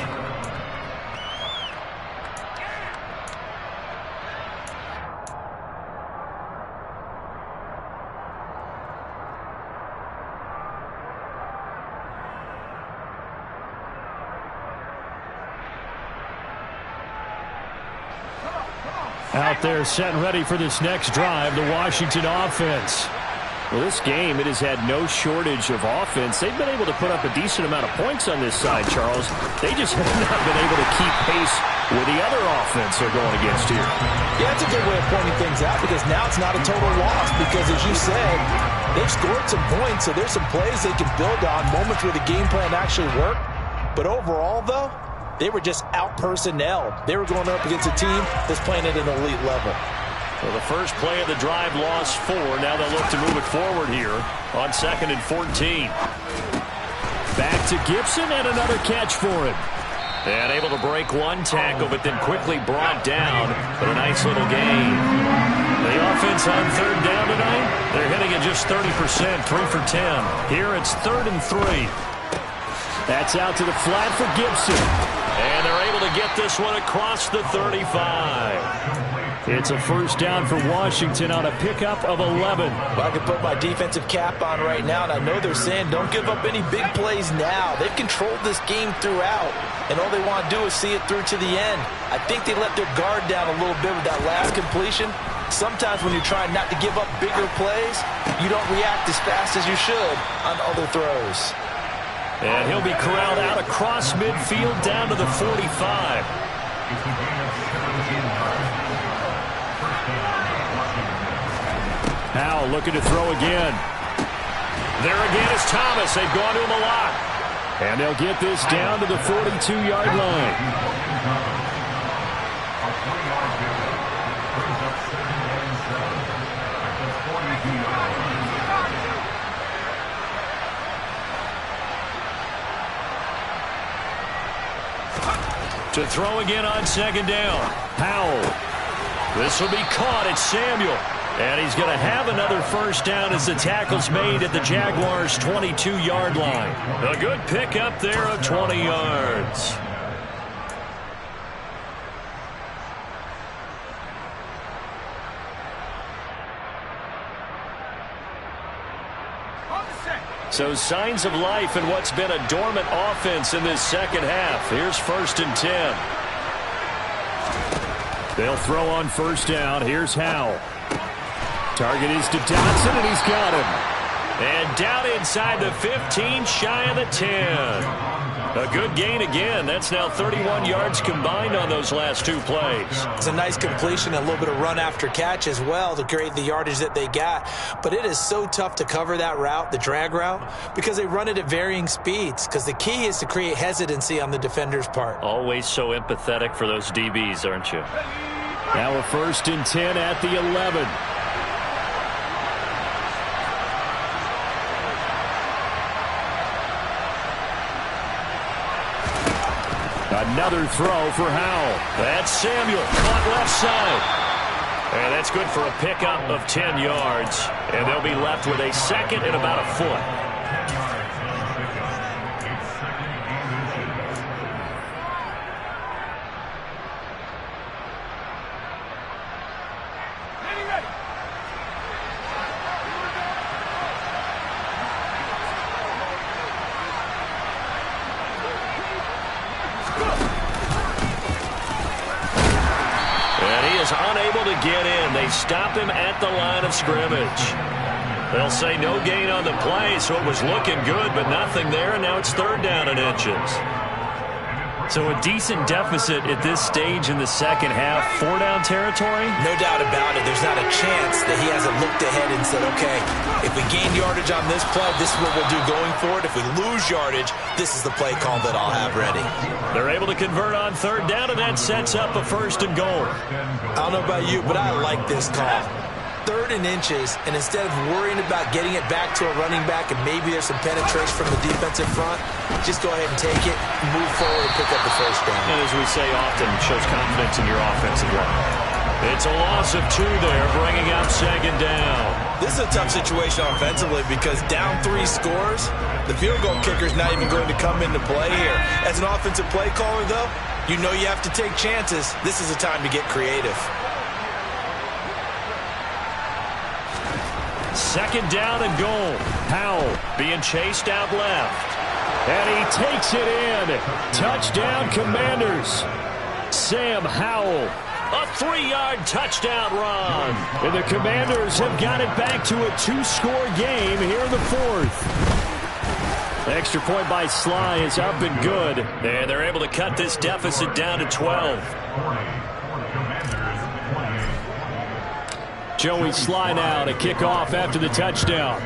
Out there set and ready for this next drive, the Washington offense. Well, this game, it has had no shortage of offense. They've been able to put up a decent amount of points on this side, Charles. They just have not been able to keep pace with the other offense they're going against here. Yeah, that's a good way of pointing things out because now it's not a total loss because, as you said, they've scored some points, so there's some plays they can build on, moments where the game plan actually worked. But overall, though, they were just out-personnelled. They were going up against a team that's playing at an elite level. Well, the first play of the drive lost 4. Now they'll look to move it forward here on 2nd and 14. Back to Gibson and another catch for him. And able to break one tackle, but then quickly brought down. But a nice little gain. The offense on 3rd down tonight, they're hitting at just 30%, 3 for 10. Here it's 3rd and 3. That's out to the flat for Gibson. And they're able to get this one across the 35. It's a first down for Washington on a pickup of 11. Well, I can put my defensive cap on right now, and I know they're saying don't give up any big plays now. They've controlled this game throughout, and all they want to do is see it through to the end. I think they let their guard down a little bit with that last completion. Sometimes when you're trying not to give up bigger plays, you don't react as fast as you should on other throws. And he'll be corralled out across midfield down to the 45. Now looking to throw again. There again is Thomas. They've gone to him a lot. And they'll get this down to the 42-yard line. To throw again on 2nd down. Howell. This will be caught. It's Samuel. And he's going to have another first down as the tackle's made at the Jaguars' 22-yard line. A good pickup there of 20 yards. So signs of life in what's been a dormant offense in this second half. Here's 1st and 10. They'll throw on first down. Here's Howell. Target is to Dotson, and he's got him. And down inside the 15, shy of the 10. A good gain again. That's now 31 yards combined on those last 2 plays. It's a nice completion, a little bit of run after catch as well to create the yardage that they got. But it is so tough to cover that route, the drag route, because they run it at varying speeds. Because the key is to create hesitancy on the defender's part. Always so empathetic for those DBs, aren't you? Now a 1st and 10 at the 11. Another throw for Howell. That's Samuel, caught left side. And that's good for a pickup of 10 yards. And they'll be left with a 2nd and about a foot. Unable to get in. They stop him at the line of scrimmage. They'll say no gain on the play, so it was looking good, but nothing there, and now it's 3rd down and inches. So a decent deficit at this stage in the second half. 4-down territory? No doubt about it. There's not a chance that he hasn't looked ahead and said, okay, if we gain yardage on this play, this is what we'll do going forward. If we lose yardage, this is the play call that I'll have ready. They're able to convert on 3rd down, and that sets up a 1st and goal. I don't know about you, but I like this call. 3rd and inches, and instead of worrying about getting it back to a running back and maybe there's some penetration from the defensive front, just go ahead and take it, move forward, and pick up the first down. And as we say often, it shows confidence in your offensive line. It's a loss of 2 there, bringing up 2nd down. This is a tough situation offensively because down 3 scores, the field goal kicker's not even going to come into play here. As an offensive play caller, though, you know you have to take chances. This is a time to get creative. 2nd down and goal. Howell being chased out left. And he takes it in. Touchdown, Commanders. Sam Howell A 3-yard touchdown run. And the Commanders have got it back to a 2-score game here in the fourth. Extra point by Sly is up and good. And they're able to cut this deficit down to 12. Joey Sly now to kick off after the touchdown.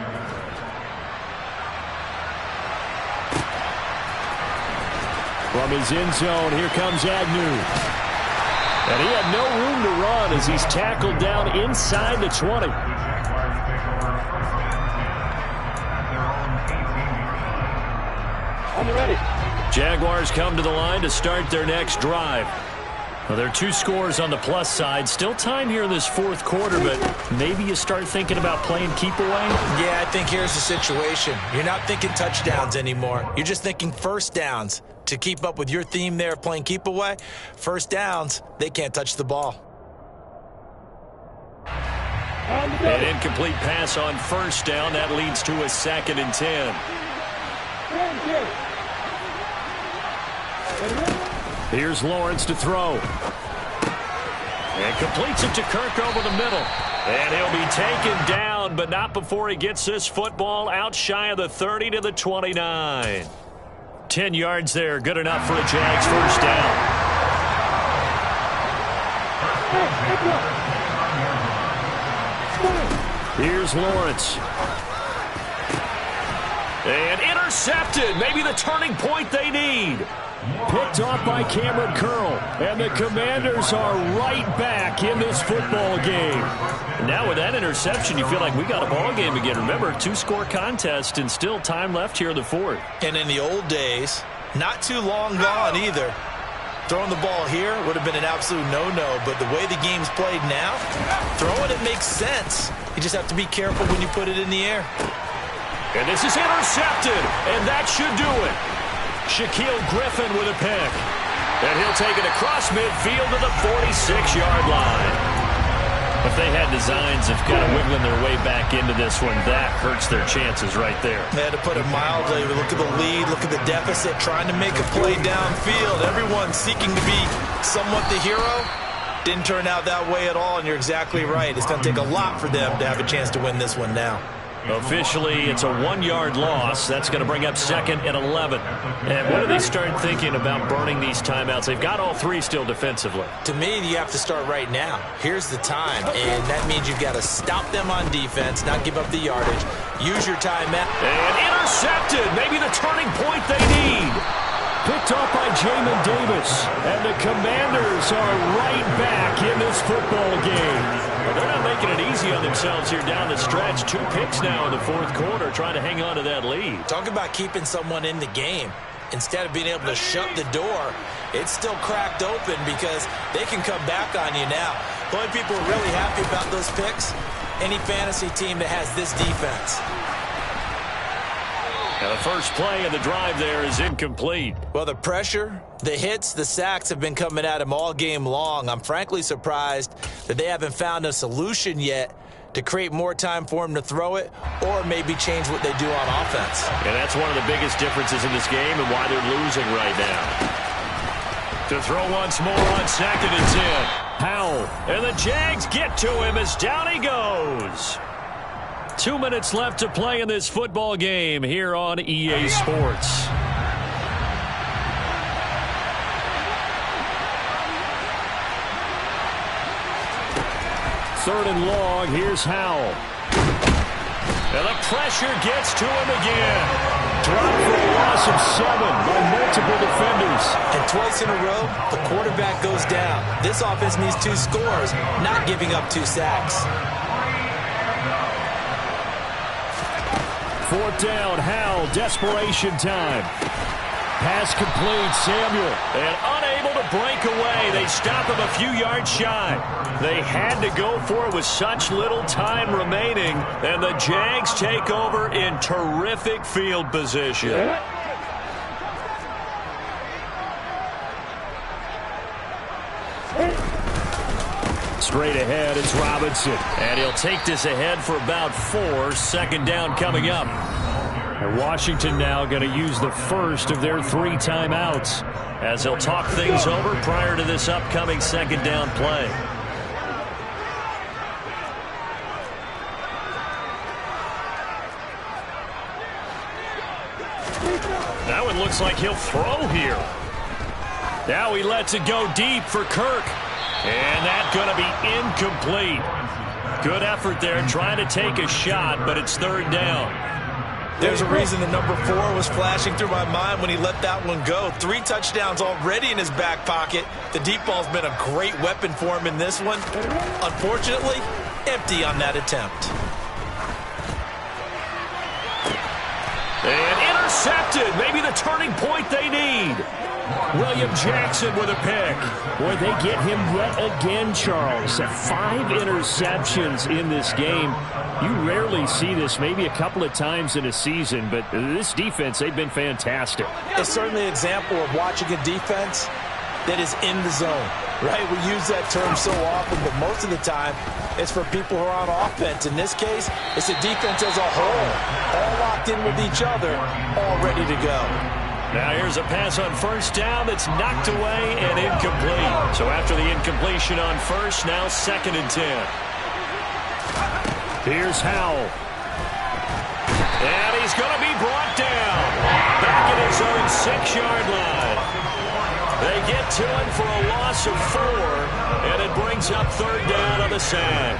From his end zone, here comes Agnew. And he had no room to run as he's tackled down inside the 20. Jaguars come to the line to start their next drive. Well, there are 2 scores on the plus side. Still time here in this fourth quarter, but maybe you start thinking about playing keep away? Yeah, I think here's the situation. You're not thinking touchdowns anymore. You're just thinking first downs. To keep up with your theme there of playing keep away, first downs, they can't touch the ball. An incomplete pass on first down. That leads to a 2nd and 10. Here's Lawrence to throw. And completes it to Kirk over the middle. And he'll be taken down, but not before he gets this football out shy of the 30 to the 29. 10 yards there, good enough for a Jags first down. Here's Lawrence. And intercepted, maybe the turning point they need. Picked off by Cameron Curl. And the Commanders are right back in this football game. Now with that interception, you feel like we got a ball game again. Remember, 2-score contest and still time left here in the fourth. And in the old days, not too long gone either. Throwing the ball here would have been an absolute no-no, but the way the game's played now, throwing it makes sense. You just have to be careful when you put it in the air. And this is intercepted, and that should do it. Shaquille Griffin with a pick. And he'll take it across midfield to the 46-yard line. If they had designs of kind of wiggling their way back into this one, that hurts their chances right there. They had to put it mildly. Look at the lead, look at the deficit, trying to make a play downfield. Everyone seeking to be somewhat the hero. Didn't turn out that way at all, and you're exactly right. It's going to take a lot for them to have a chance to win this one now. Officially, it's a 1-yard loss. That's going to bring up 2nd and 11. And when do they start thinking about burning these timeouts? They've got all 3 still defensively. To me, you have to start right now. Here's the time, and that means you've got to stop them on defense, not give up the yardage. Use your timeout. And intercepted. Maybe the turning point they need. Picked off by Jamin Davis. And the Commanders are right back in this football game. Well, they're not making it easy on themselves here down the stretch. 2 picks now in the fourth quarter, trying to hang on to that lead. Talk about keeping someone in the game. Instead of being able to shut the door, it's still cracked open because they can come back on you now. The only people who are really happy about those picks, any fantasy team that has this defense. Now the first play of the drive there is incomplete. Well, the pressure, the hits, the sacks have been coming at him all game long. I'm frankly surprised that they haven't found a solution yet to create more time for him to throw it or maybe change what they do on offense. And that's one of the biggest differences in this game and why they're losing right now. To throw once more on 2nd and 10. Howell. And the Jags get to him as down he goes. 2 minutes left to play in this football game here on EA Sports. Third and long, here's Howell. And the pressure gets to him again. Dropped for a loss of 7 by multiple defenders. And twice in a row, the quarterback goes down. This offense needs 2 scores, not giving up 2 sacks. 4th down, Howell, desperation time. Pass complete, Samuel. And unable to break away. They stop him a few yards shy. They had to go for it with such little time remaining. And the Jags take over in terrific field position. Straight ahead, it's Robinson. And he'll take this ahead for about 4. 2nd down coming up. And Washington now going to use the first of their 3 timeouts as they'll talk things over prior to this upcoming second down play. That one looks like he'll throw here. Now he lets it go deep for Kirk. And that's going to be incomplete. Good effort there trying to take a shot, but it's third down. There's a reason the number 4 was flashing through my mind when he let that one go. 3 touchdowns already in his back pocket. The deep ball's been a great weapon for him in this one. Unfortunately, empty on that attempt. And intercepted. Maybe the turning point they need. William Jackson with a pick. Boy, they get him yet again, Charles. 5 interceptions in this game. You rarely see this, maybe a couple of times in a season, but this defense, they've been fantastic. It's certainly an example of watching a defense that is in the zone, right? We use that term so often, but most of the time, it's for people who are on offense. In this case, it's the defense as a whole, all locked in with each other, all ready to go. Now here's a pass on first down that's knocked away and incomplete. So after the incompletion on first, now 2nd and 10. Here's Howell. And he's going to be brought down. Back at his own 6-yard line. They get to him for a loss of 4, and it brings up third down on the sack.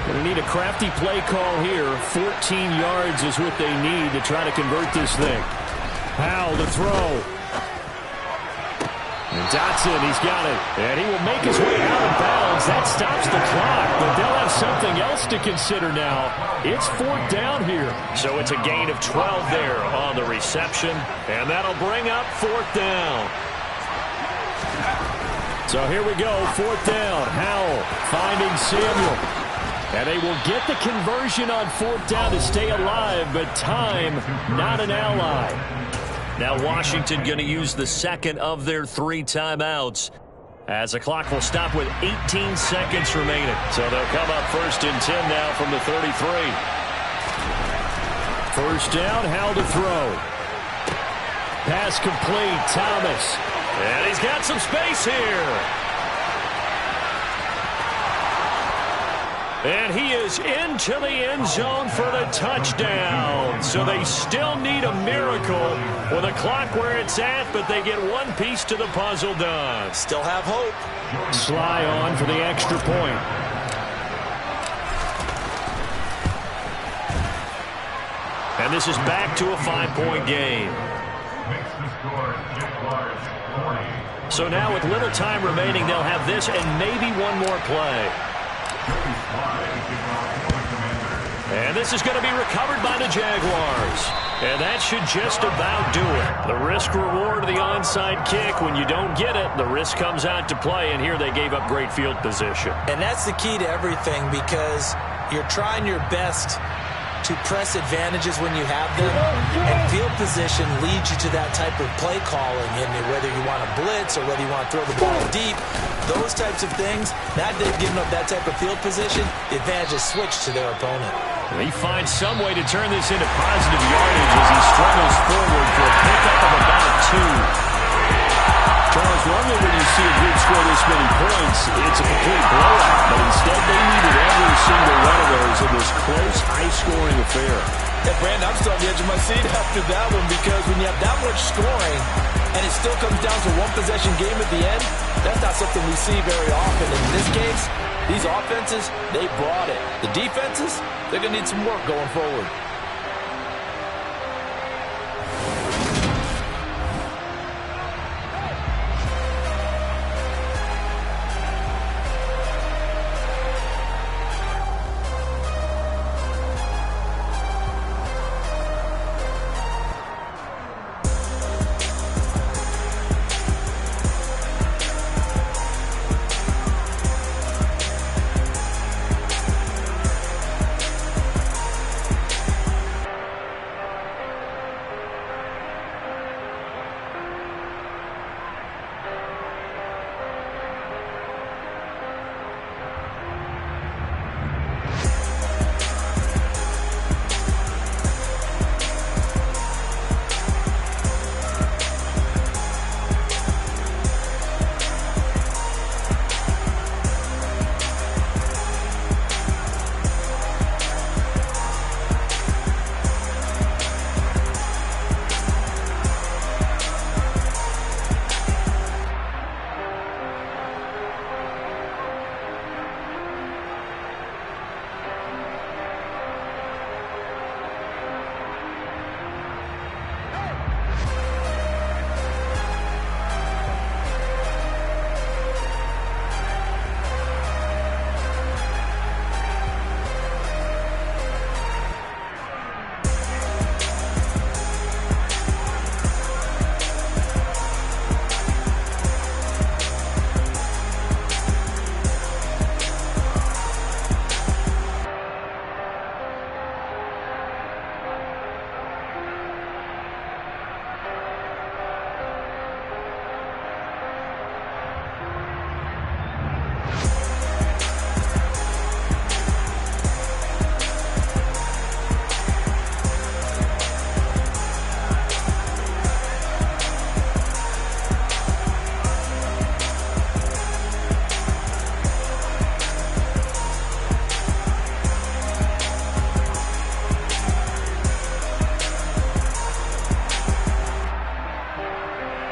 Going to need a crafty play call here. 14 yards is what they need to try to convert this thing. Howell to throw. And Dotson, he's got it. And he will make his way out of bounds. That stops the clock, but they'll have something else to consider now. It's 4th down here. So it's a gain of 12 there on the reception, and that'll bring up 4th down. So here we go, 4th down. Howell finding Samuel. And they will get the conversion on 4th down to stay alive, but time, not an ally. Now Washington going to use the second of their 3 timeouts as the clock will stop with 18 seconds remaining. So they'll come up 1st and 10 now from the 33. First down, Howell to throw. Pass complete, Thomas. And he's got some space here. And he is into the end zone for the touchdown. So they still need a miracle with the clock where it's at, but they get one piece to the puzzle done. Still have hope. Sly on for the extra point. And this is back to a 5-point game. Makes the score 6 large, 40. So now with little time remaining, they'll have this and maybe one more play. And this is going to be recovered by the Jaguars. And that should just about do it. The risk reward of the onside kick. When you don't get it, the risk comes out to play. And here they gave up great field position. And that's the key to everything, because you're trying your best to press advantages when you have them. And field position leads you to that type of play calling. And whether you want to blitz or whether you want to throw the ball deep, those types of things, not giving up that type of field position, the advantage is switched to their opponent. He finds some way to turn this into positive yardage as he struggles forward for a pickup of about 2. Charles, normally when you see a group score this many points, it's a complete blowout. But instead, they needed every single one of those in this close, high-scoring affair. Yeah, Brandon, I'm still on the edge of my seat after that one, because when you have that much scoring and it still comes down to one-possession game at the end, that's not something we see very often. In this case, these offenses, they brought it. The defenses, they're going to need some work going forward.